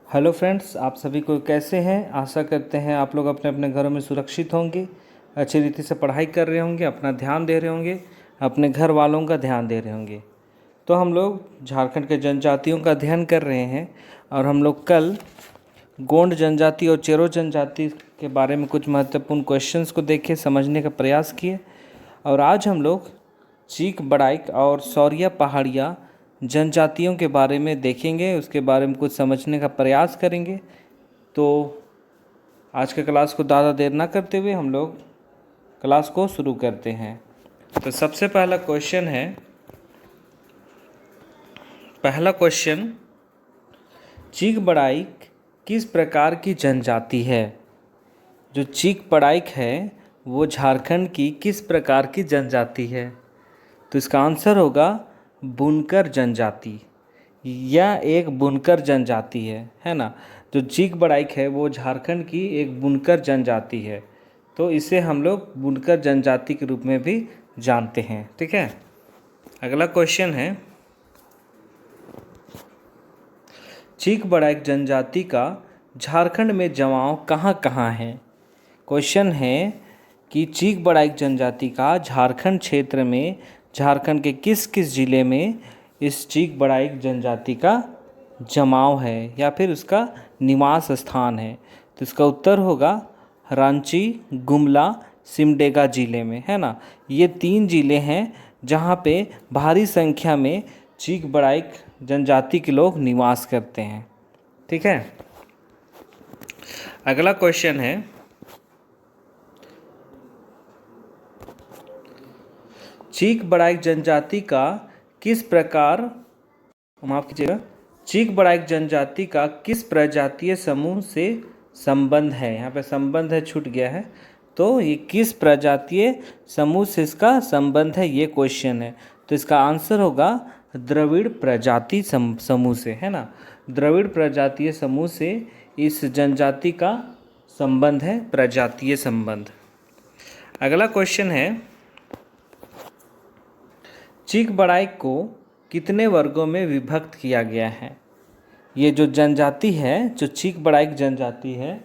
Hello friends, आप सभी को कैसे हैं। आशा करते हैं आप लोग अपने अपने घरों में सुरक्षित होंगे, अच्छी रीति से पढ़ाई कर रहे होंगे, अपना ध्यान दे रहे होंगे, अपने घर वालों का ध्यान दे रहे होंगे। तो हम लोग झारखंड के जनजातियों का अध्ययन कर रहे हैं और हम लोग कल गोंड जनजाति और चेरो जनजाति के बारे में कुछ महत्वपूर्ण क्वेश्चंस को देखे, समझने का प्रयास किए। और आज हम लोग चीक बड़ाइक और सौरिया पहाड़िया जनजातियों के बारे में देखेंगे, उसके बारे में कुछ समझने का प्रयास करेंगे। तो आज के क्लास को ज़्यादा देर ना करते हुए हम लोग क्लास को शुरू करते हैं। तो सबसे पहला क्वेश्चन, चीक बड़ाइक किस प्रकार की जनजाति है। जो चीक बड़ाइक है वो झारखंड की किस प्रकार की जनजाति है। तो इसका आंसर होगा बुनकर जनजाति। यह एक बुनकर जनजाति है ना। जो चीक बड़ाइक है वो झारखंड की एक बुनकर जनजाति है, तो इसे हम लोग बुनकर जनजाति के रूप में भी जानते हैं। ठीक है, अगला क्वेश्चन है, चीक बड़ाइक जनजाति का झारखंड में जमाव कहाँ कहाँ है। क्वेश्चन है कि चीक बड़ाइक जनजाति का झारखंड क्षेत्र में, झारखंड के किस किस ज़िले में इस चीक बड़ाइक जनजाति का जमाव है या फिर उसका निवास स्थान है। तो इसका उत्तर होगा रांची, गुमला, सिमडेगा ज़िले में, है ना। ये 3 ज़िले हैं जहाँ पे भारी संख्या में चीक बड़ाइक जनजाति के लोग निवास करते हैं। ठीक है, अगला क्वेश्चन है, चीक बड़ाइक जनजाति का किस प्रकार, माफ कीजिएगा, चीक बड़ाइक जनजाति का किस प्रजातीय समूह से संबंध है। यहाँ पे संबंध है, छूट गया है। तो ये किस प्रजातीय समूह से इसका संबंध है, ये क्वेश्चन है। तो इसका आंसर होगा द्रविड़ प्रजाति समूह से, है ना। द्रविड़ प्रजातीय समूह से इस जनजाति का संबंध है, प्रजातीय संबंध। अगला क्वेश्चन है, चीक बड़ाइक को कितने वर्गों में विभक्त किया गया है। ये जो जनजाति है, जो चीक बड़ाइक जनजाति है,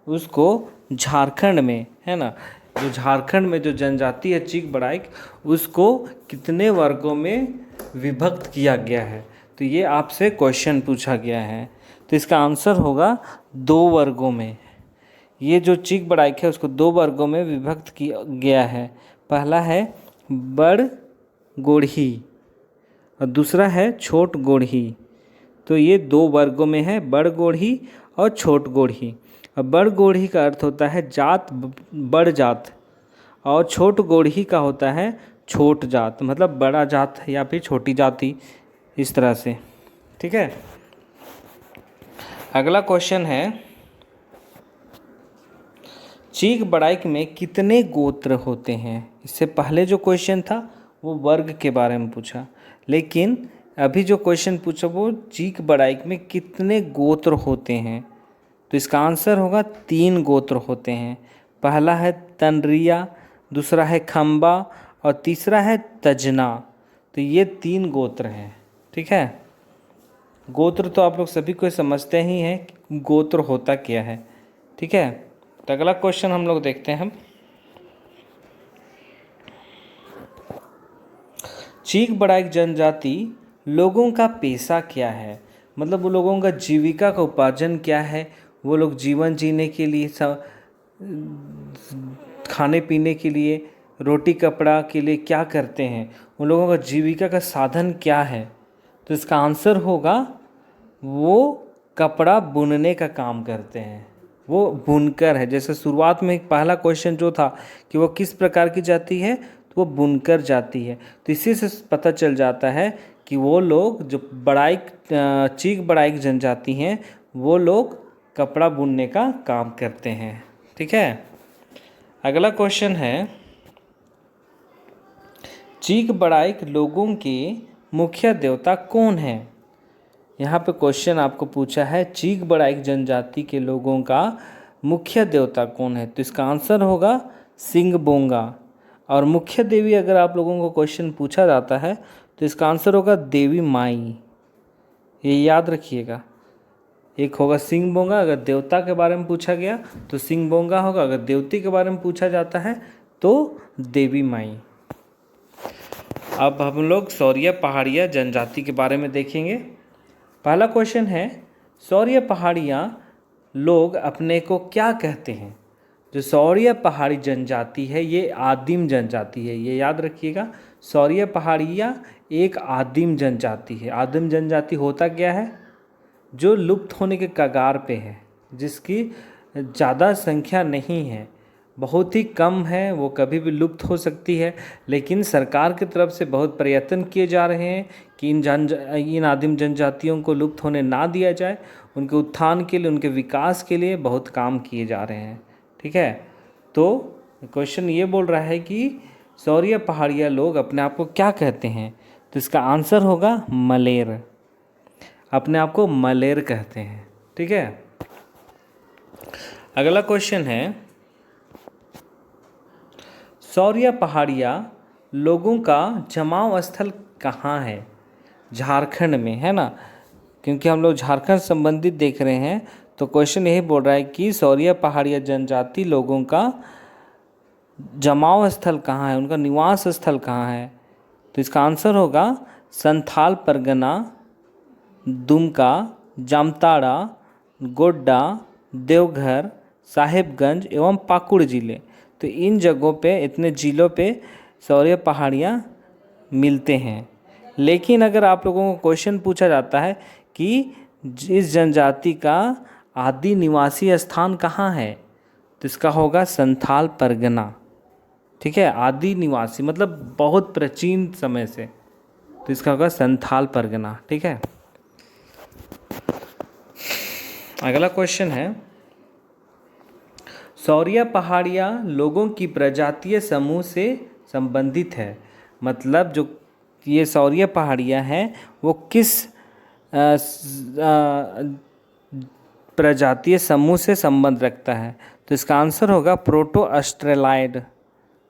उसको झारखंड में, है ना, जो झारखंड में जो जनजाति है चीक बड़ाइक, उसको कितने वर्गों में विभक्त किया गया है। तो ये आपसे क्वेश्चन पूछा गया है। तो इसका आंसर होगा 2 वर्गों में। ये जो चीक बड़ाइक है उसको 2 वर्गों में विभक्त किया गया है। पहला है बड़ गोढ़ी और दूसरा है छोट गोढ़ी। तो ये 2 वर्गों में है, बड़ गोढ़ी और छोट गोढ़ी। और बड़ गोढ़ी का अर्थ होता है जात, बड़ जात, और छोट गोढ़ी का होता है छोट जात, मतलब बड़ा जात या फिर छोटी जाति, इस तरह से। ठीक है, अगला क्वेश्चन है, चीक बड़ाइक में कितने गोत्र होते हैं। इससे पहले जो क्वेश्चन था वो वर्ग के बारे में पूछा, लेकिन अभी जो क्वेश्चन पूछा वो चीक बड़ाइक में कितने गोत्र होते हैं। तो इसका आंसर होगा 3 गोत्र होते हैं। पहला है तनरिया, दूसरा है खम्बा और तीसरा है तजना। तो ये 3 गोत्र हैं। ठीक है, गोत्र तो आप लोग सभी को समझते ही हैं कि गोत्र होता क्या है। ठीक है, तो अगला क्वेश्चन हम लोग देखते हैं। चीक बड़ाइक जनजाति लोगों का पेशा क्या है, मतलब वो लोगों का जीविका का उपार्जन क्या है। वो लोग जीवन जीने के लिए, खाने पीने के लिए, रोटी कपड़ा के लिए क्या करते हैं, उन लोगों का जीविका का साधन क्या है। तो इसका आंसर होगा वो कपड़ा बुनने का काम करते हैं, वो बुनकर है। जैसे शुरुआत में पहला क्वेश्चन जो था कि वो किस प्रकार की जाति है, तो वो बुनकर जाति है। तो इसी से पता चल जाता है कि वो लोग जो चीक बड़ाइक जनजाति हैं, वो लोग कपड़ा बुनने का काम करते हैं। ठीक है, अगला क्वेश्चन है, चीक बड़ाइक लोगों के मुख्य देवता कौन है। यहाँ पे क्वेश्चन आपको पूछा है चीक बड़ाइक जनजाति के लोगों का मुख्य देवता कौन है। तो इसका आंसर होगा सिंह बोंगा। और मुख्य देवी अगर आप लोगों को क्वेश्चन पूछा जाता है तो इसका आंसर होगा देवी माई। ये याद रखिएगा। एक होगा सिंगबोंगा, अगर देवता के बारे में पूछा गया तो सिंगबोंगा होगा, अगर देवती के बारे में पूछा जाता है तो देवी माई। अब हम लोग सौरिया पहाड़िया जनजाति के बारे में देखेंगे। पहला क्वेश्चन है, सौरिया पहाड़िया लोग अपने को क्या कहते हैं? जो सौरिया पहाड़ी जनजाति है ये आदिम जनजाति है, ये याद रखिएगा। सौरिया पहाड़िया एक आदिम जनजाति है। आदिम जनजाति होता क्या है? जो लुप्त होने के कगार पे है, जिसकी ज़्यादा संख्या नहीं है, बहुत ही कम है, वो कभी भी लुप्त हो सकती है। लेकिन सरकार की तरफ से बहुत प्रयत्न किए जा रहे हैं कि इन आदिम जनजातियों को लुप्त होने ना दिया जाए। उनके उत्थान के लिए, उनके विकास के लिए बहुत काम किए जा रहे हैं। ठीक है, तो क्वेश्चन ये बोल रहा है कि सौरिया पहाड़िया लोग अपने आप को क्या कहते हैं? तो इसका आंसर होगा मलेर। अपने आप को मलेर कहते हैं। ठीक है, अगला क्वेश्चन है, सौरिया पहाड़िया लोगों का जमाव स्थल कहाँ है? झारखंड में, है ना, क्योंकि हम लोग झारखंड संबंधित देख रहे हैं। तो क्वेश्चन यही बोल रहा है कि सौरिया पहाड़िया जनजाति लोगों का जमाव स्थल कहाँ है, उनका निवास स्थल कहाँ है? तो इसका आंसर होगा संथाल परगना, दुमका, जामताड़ा, गोड्डा, देवघर, साहिबगंज एवं पाकुड़ जिले। तो इन जगहों पे, इतने जिलों पे सौरिया पहाड़ियाँ मिलते हैं। लेकिन अगर आप लोगों को क्वेश्चन पूछा जाता है कि इस जनजाति का आदि निवासी स्थान कहाँ है, तो इसका होगा संथाल परगना। ठीक है, आदि निवासी मतलब बहुत प्राचीन समय से, तो इसका होगा संथाल परगना। ठीक है, अगला क्वेश्चन है, सौरिया पहाड़िया लोगों की प्रजातीय समूह से संबंधित है। मतलब जो ये सौरिया पहाड़िया हैं वो किस प्रजातीय समूह से संबंध रखता है? तो इसका आंसर होगा प्रोटो ऑस्ट्रेलाइड।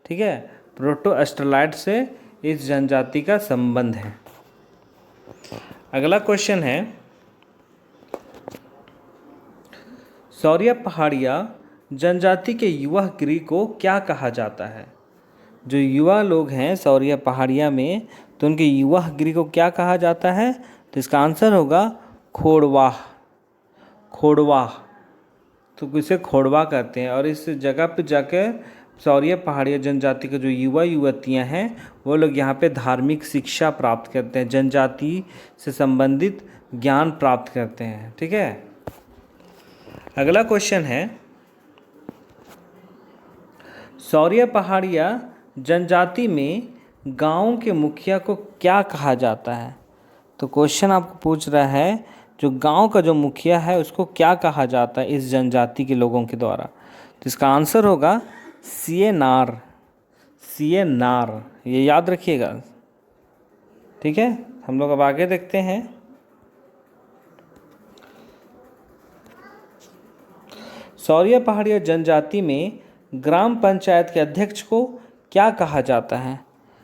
ठीक है, प्रोटो ऑस्ट्रेलाइड से इस जनजाति का संबंध है। अगला क्वेश्चन है, सौरिया पहाड़िया जनजाति के युवा गृह को क्या कहा जाता है? जो युवा लोग हैं सौरिया पहाड़िया में, तो उनके युवा गृह को क्या कहा जाता है? तो इसका आंसर होगा खोड़वाह। खोड़वाह, तो इसे खोड़वा कहते हैं। और इस जगह पे जाकर सौरिया पहाड़िया जनजाति के जो युवा युवतियां हैं वो लोग यहाँ पे धार्मिक शिक्षा प्राप्त करते हैं, जनजाति से संबंधित ज्ञान प्राप्त करते हैं। ठीक है, अगला क्वेश्चन है, सौरिया पहाड़िया जनजाति में गांव के मुखिया को क्या कहा जाता है? तो क्वेश्चन आपको पूछ रहा है जो गांव का जो मुखिया है उसको क्या कहा जाता है इस जनजाति के लोगों के द्वारा? तो इसका आंसर होगा सीए नार। सीए नार, ये याद रखिएगा। ठीक है, हम लोग अब आगे देखते हैं। सौरिया पहाड़िया जनजाति में ग्राम पंचायत के अध्यक्ष को क्या कहा जाता है?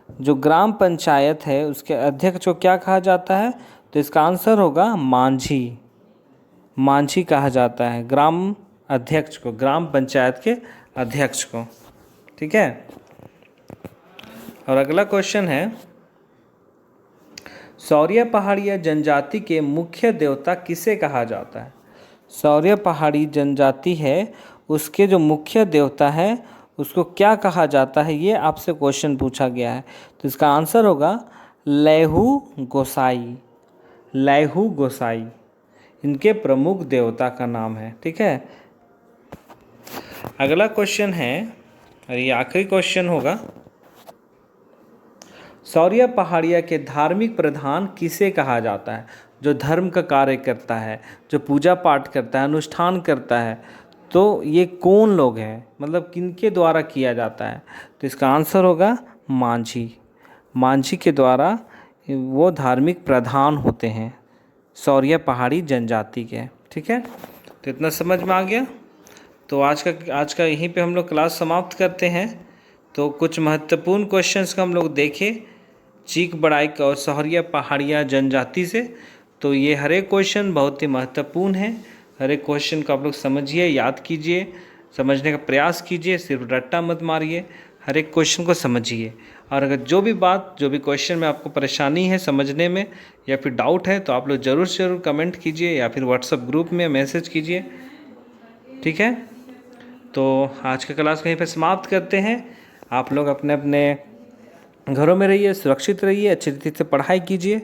जो ग्राम पंचायत है उसके अध्यक्ष को क्या कहा जाता है? तो इसका आंसर होगा मांझी। मांझी कहा जाता है ग्राम अध्यक्ष को, ग्राम पंचायत के अध्यक्ष को। ठीक है, और अगला क्वेश्चन है, सौरिया पहाड़िया जनजाति के मुख्य देवता किसे कहा जाता है? सौरिया पहाड़ी जनजाति है उसके जो मुख्य देवता है उसको क्या कहा जाता है, ये आपसे क्वेश्चन पूछा गया है। तो इसका आंसर होगा लैहू गोसाई। लैहू गोसाई इनके प्रमुख देवता का नाम है। ठीक है, अगला क्वेश्चन है, और ये आखिरी क्वेश्चन होगा, सौरिया पहाड़िया के धार्मिक प्रधान किसे कहा जाता है? जो धर्म का कार्य करता है, जो पूजा पाठ करता है, अनुष्ठान करता है, तो ये कौन लोग हैं, मतलब किनके द्वारा किया जाता है? तो इसका आंसर होगा मांझी। मांझी के द्वारा वो धार्मिक प्रधान होते हैं सौरिया पहाड़ी जनजाति के। ठीक है, तो इतना समझ में आ गया। तो आज का यहीं पे हम लोग क्लास समाप्त करते हैं। तो कुछ महत्वपूर्ण क्वेश्चंस का हम लोग देखें चीक बड़ाइक और सौरिया पहाड़िया जनजाति से। तो ये हर एक क्वेश्चन बहुत ही महत्वपूर्ण है। हर एक क्वेश्चन को आप लोग समझिए, याद कीजिए, समझने का प्रयास कीजिए, सिर्फ रट्टा मत मारिए, हर एक क्वेश्चन को समझिए। और अगर जो भी क्वेश्चन में आपको परेशानी है समझने में या फिर डाउट है तो आप लोग ज़रूर से ज़रूर कमेंट कीजिए या फिर व्हाट्सएप ग्रुप में मैसेज कीजिए, ठीक है। तो आज का क्लास कहीं पर समाप्त करते हैं। आप लोग अपने अपने घरों में रहिए, सुरक्षित रहिए, अच्छी तरीके से पढ़ाई कीजिए,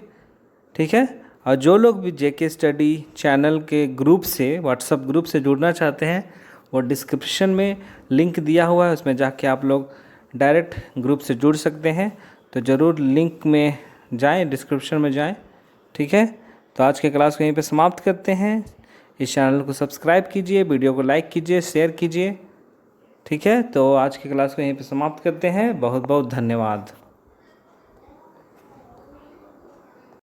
ठीक है। और जो लोग भी जेके स्टडी चैनल के ग्रुप से, व्हाट्सएप ग्रुप से जुड़ना चाहते हैं, वो डिस्क्रिप्शन में लिंक दिया हुआ है, उसमें जाके आप लोग डायरेक्ट ग्रुप से जुड़ सकते हैं। तो ज़रूर लिंक में जाएं, डिस्क्रिप्शन में जाएं, ठीक है। तो आज के क्लास को यहीं पे समाप्त करते हैं। इस चैनल को सब्सक्राइब कीजिए, वीडियो को लाइक कीजिए, शेयर कीजिए, ठीक है। तो आज की क्लास को यहीं पे समाप्त करते हैं। बहुत बहुत धन्यवाद।